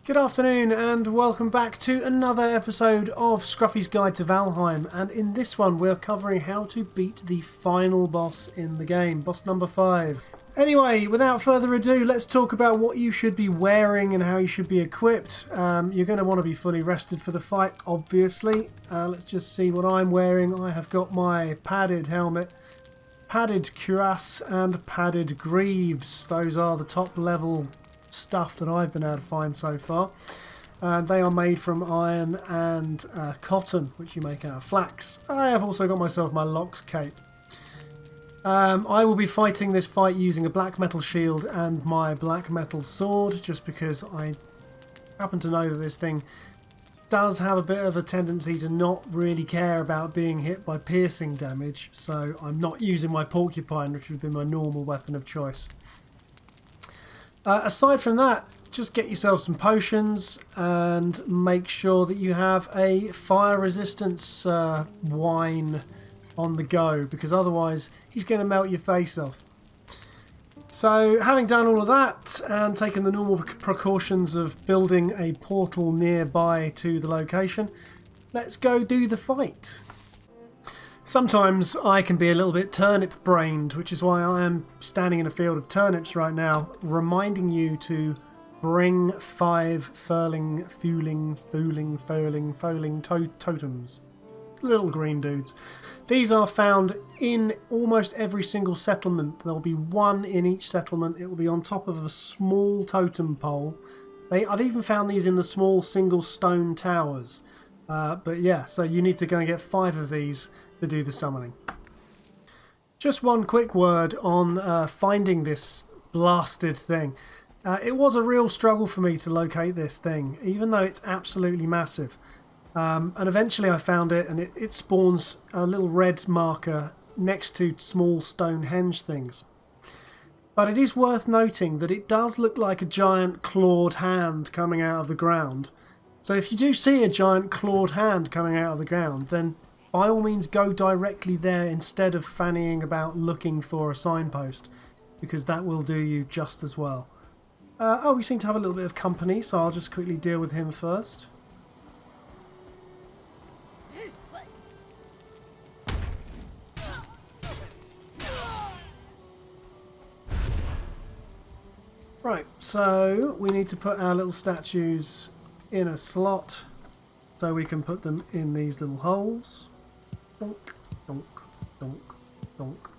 Good afternoon and welcome back to another episode of Scruffy's Guide to Valheim, and in this one we're covering how to beat the final boss in the game, boss number 5. Anyway, without further ado, let's talk about what you should be wearing and how you should be equipped. You're going to want to be fully rested for the fight, obviously. Let's just see what I'm wearing. I have got my padded helmet, padded cuirass and padded greaves. Those are the top level stuff that I've been able to find so far. They are made from iron and cotton, which you make out of flax. I have also got myself my Locks cape. I will be fighting this fight using a black metal shield and my black metal sword, just because I happen to know that this thing does have a bit of a tendency to not really care about being hit by piercing damage, so I'm not using my porcupine, which would be my normal weapon of choice. Aside from that, just get yourself some potions and make sure that you have a fire resistance wine on the go, because otherwise he's going to melt your face off. So having done all of that and taken the normal precautions of building a portal nearby to the location, let's go do the fight. Sometimes I can be a little bit turnip-brained, which is why I am standing in a field of turnips right now, reminding you to bring 5 furling totems. Little green dudes. These are found in almost every single settlement. There'll be one in each settlement. It will be on top of a small totem pole. I've even found these in the small single stone towers. But yeah, so you need to go and get 5 of these to do the summoning. Just one quick word on finding this blasted thing. It was a real struggle for me to locate this thing, even though it's absolutely massive. And eventually I found it, and it spawns a little red marker next to small Stonehenge things. But it is worth noting that it does look like a giant clawed hand coming out of the ground. So if you do see a giant clawed hand coming out of the ground, then by all means go directly there instead of fannying about looking for a signpost, because that will do you just as well. We seem to have a little bit of company, so I'll just quickly deal with him first. Right, so we need to put our little statues in a slot so we can put them in these little holes. Donk, donk, donk, donk,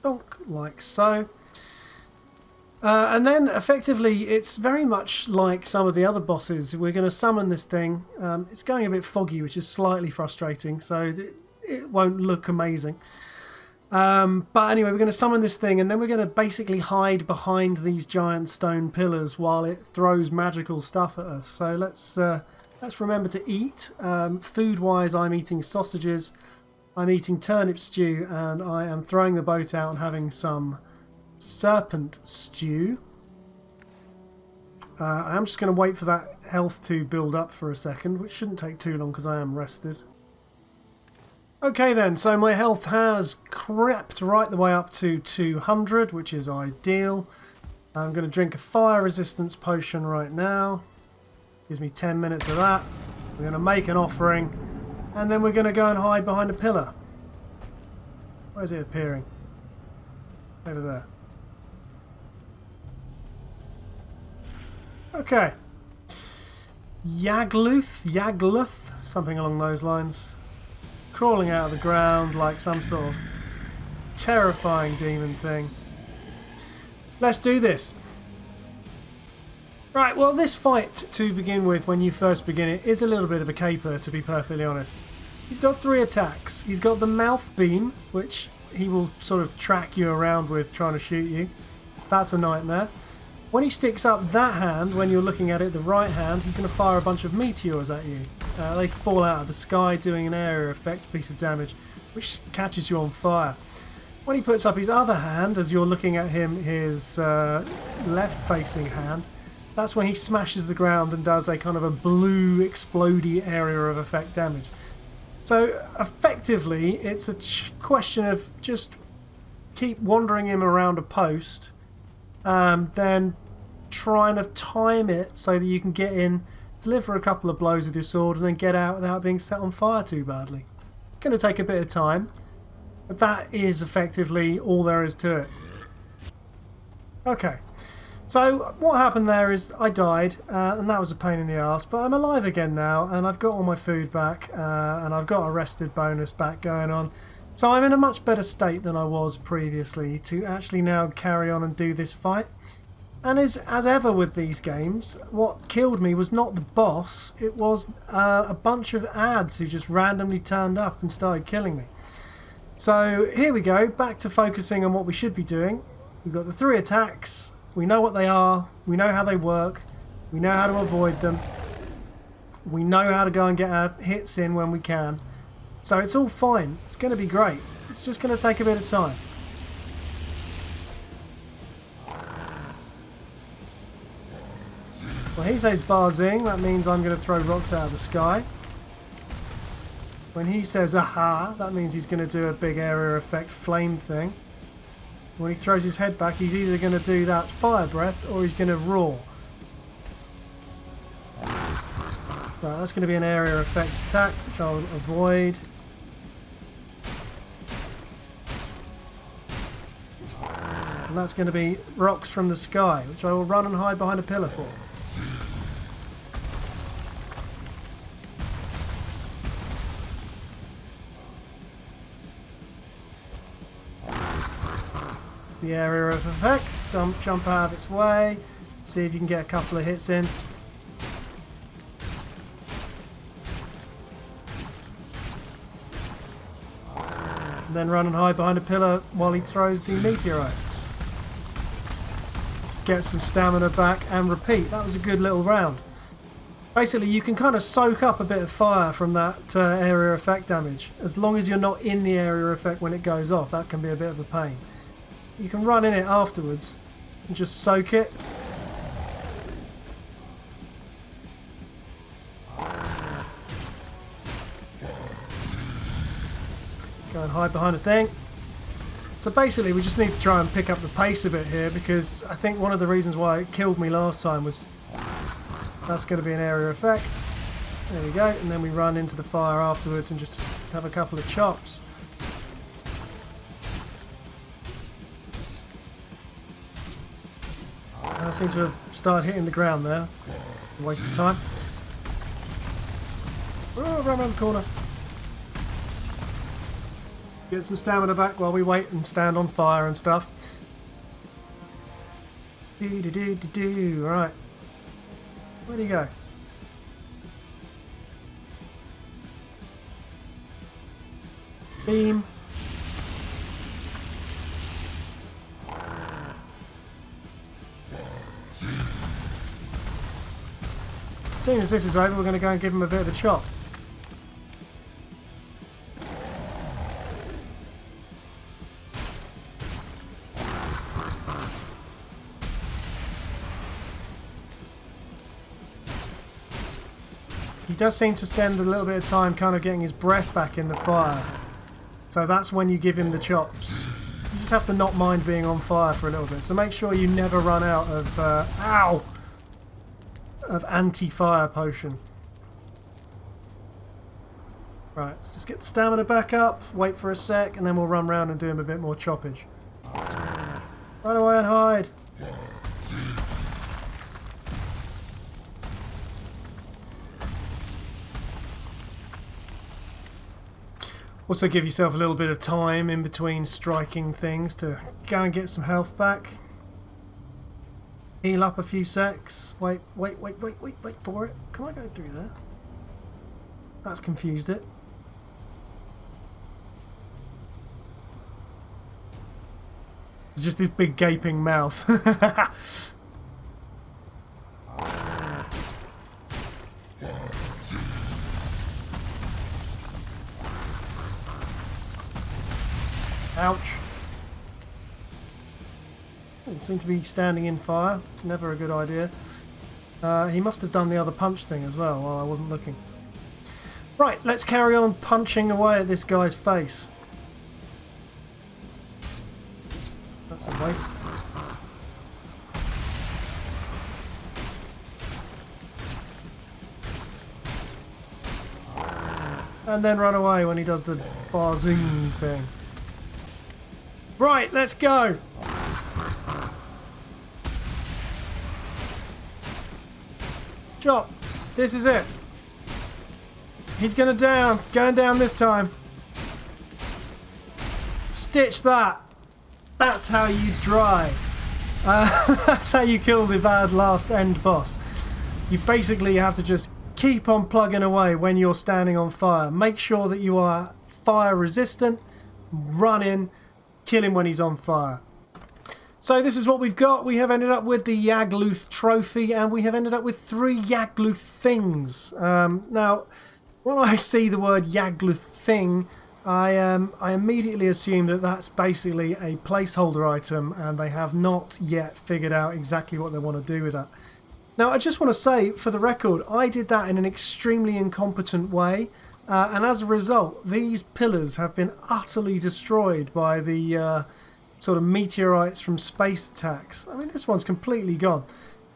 donk, like so. And then effectively it's very much like some of the other bosses. We're going to summon this thing. It's going a bit foggy, which is slightly frustrating, so it won't look amazing. But anyway, we're going to summon this thing, and then we're going to basically hide behind these giant stone pillars while it throws magical stuff at us. So let's remember to eat. Food-wise, I'm eating sausages, I'm eating turnip stew, and I am throwing the boat out and having some serpent stew. I'm just going to wait for that health to build up for a second, which shouldn't take too long because I am rested. Okay then, so my health has crept right the way up to 200, which is ideal. I'm going to drink a fire resistance potion right now. Gives me 10 minutes of that. We're going to make an offering, and then we're going to go and hide behind a pillar. Where's it appearing? Over there. Okay. Yugluth, something along those lines. Crawling out of the ground like some sort of terrifying demon thing. Let's do this. Right, well, this fight to begin with, when you first begin it, is a little bit of a caper, to be perfectly honest. He's got 3 attacks. He's got the mouth beam, which he will sort of track you around with, trying to shoot you. That's a nightmare. When he sticks up that hand, when you're looking at it, the right hand, he's going to fire a bunch of meteors at you. They fall out of the sky, doing an area effect piece of damage, which catches you on fire. When he puts up his other hand, as you're looking at him, his left-facing hand, that's when he smashes the ground and does a kind of a blue, explodey area of effect damage. So, effectively, it's a question of just keep wandering him around a post, then trying to time it so that you can get in, deliver a couple of blows with your sword, and then get out without being set on fire too badly. It's going to take a bit of time, but that is effectively all there is to it. Okay, so what happened there is I died, and that was a pain in the arse, but I'm alive again now, and I've got all my food back, and I've got a rested bonus back going on. So I'm in a much better state than I was previously to actually now carry on and do this fight. And as ever with these games, what killed me was not the boss, it was a bunch of ads who just randomly turned up and started killing me. So here we go, back to focusing on what we should be doing. We've got the 3 attacks, we know what they are, we know how they work, we know how to avoid them, we know how to go and get our hits in when we can. So it's all fine, it's going to be great, it's just going to take a bit of time. When he says barzing, that means I'm going to throw rocks out of the sky. When he says aha, that means he's going to do a big area effect flame thing. When he throws his head back, he's either going to do that fire breath or he's going to roar. Right, that's going to be an area effect attack, which I'll avoid. And that's going to be rocks from the sky, which I will run and hide behind a pillar for. It's the area of effect. Jump out of its way. See if you can get a couple of hits in. And then run and hide behind a pillar while he throws the meteorites. Get some stamina back and repeat. That was a good little round. Basically, you can kind of soak up a bit of fire from that area effect damage. As long as you're not in the area effect when it goes off, that can be a bit of a pain. You can run in it afterwards and just soak it. Go and hide behind a thing. So basically we just need to try and pick up the pace a bit here, because I think one of the reasons why it killed me last time was that's going to be an area effect. There we go, and then we run into the fire afterwards and just have a couple of chops. I seem to have started hitting the ground there. Waste of time. Oh, run around the corner. Get some stamina back while we wait and stand on fire and stuff. Alright. Where'd he go? Beam. As soon as this is over, we're going to go and give him a bit of a chop. He does seem to spend a little bit of time kind of getting his breath back in the fire. So that's when you give him the chops. You just have to not mind being on fire for a little bit. So make sure you never run out of, of anti-fire potion. Right, let's just get the stamina back up, wait for a sec, and then we'll run around and do him a bit more choppage. Run away and hide! Also give yourself a little bit of time in between striking things to go and get some health back. Heal up a few secs. Wait for it. Can I go through there? That's confused it. It's just this big gaping mouth. Ouch. Oh, seem to be standing in fire. Never a good idea. He must have done the other punch thing as well while I wasn't looking. Right, let's carry on punching away at this guy's face. That's a waste. And then run away when he does the barzing thing. Right, let's go! Chop! This is it! He's going down this time. Stitch that! That's how you drive. That's how you kill the bad last end boss. You basically have to just keep on plugging away when you're standing on fire. Make sure that you are fire resistant. Run in, kill him when he's on fire. So this is what we've got. We have ended up with the Yugluth trophy, and we have ended up with 3 Yugluth things. Now, when I see the word Yugluth thing, I immediately assume that that's basically a placeholder item, and they have not yet figured out exactly what they want to do with that. Now, I just want to say, for the record, I did that in an extremely incompetent way, and as a result, these pillars have been utterly destroyed by the sort of meteorites from space attacks. I mean, this one's completely gone.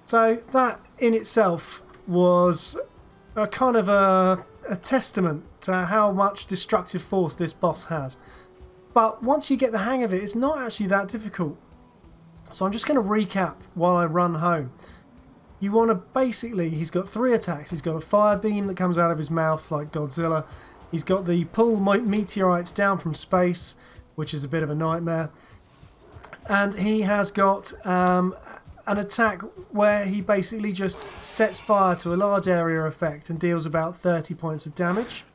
So that in itself was a kind of a testament to how much destructive force this boss has. But once you get the hang of it, it's not actually that difficult. So I'm just going to recap while I run home. You want to basically, he's got 3 attacks. He's got a fire beam that comes out of his mouth like Godzilla. He's got the pull meteorites down from space, which is a bit of a nightmare. And he has got an attack where he basically just sets fire to a large area effect and deals about 30 points of damage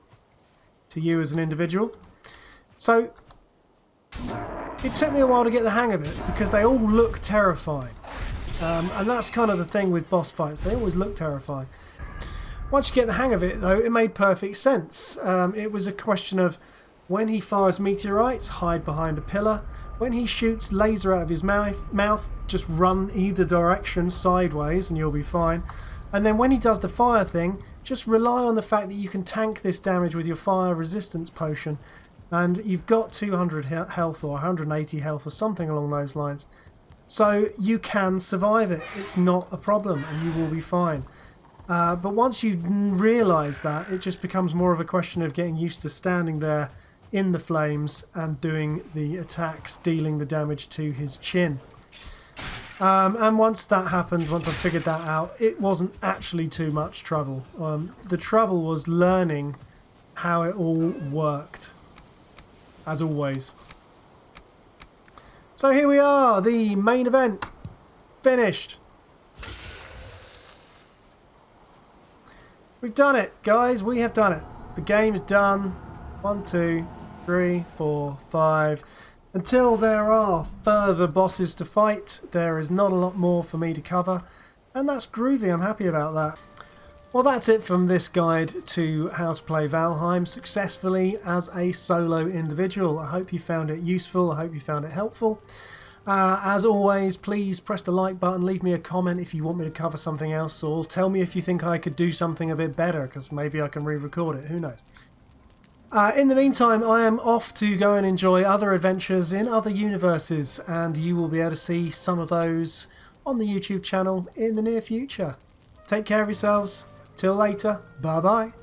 to you as an individual. So it took me a while to get the hang of it because they all look terrifying. And that's kind of the thing with boss fights. They always look terrifying. Once you get the hang of it, though, it made perfect sense. It was a question of when he fires meteorites, hide behind a pillar. When he shoots laser out of his mouth, just run either direction sideways and you'll be fine. And then when he does the fire thing, just rely on the fact that you can tank this damage with your fire resistance potion. And you've got 200 health or 180 health or something along those lines. So you can survive it. It's not a problem and you will be fine. But once you realise that, it just becomes more of a question of getting used to standing there in the flames and doing the attacks, dealing the damage to his chin. And once that happened, once I figured that out, it wasn't actually too much trouble. The trouble was learning how it all worked, as always. So here we are, the main event finished. We've done it, guys. We have done it. The game's done. 1, 2, 3, 4, 5. Until there are further bosses to fight, there is not a lot more for me to cover. And that's groovy. I'm happy about that. Well, that's it from this guide to how to play Valheim successfully as a solo individual. I hope you found it useful. I hope you found it helpful. As always, please press the like button, leave me a comment if you want me to cover something else, or tell me if you think I could do something a bit better, because maybe I can re-record it, who knows. In the meantime, I am off to go and enjoy other adventures in other universes, and you will be able to see some of those on the YouTube channel in the near future. Take care of yourselves. Till later. Bye bye.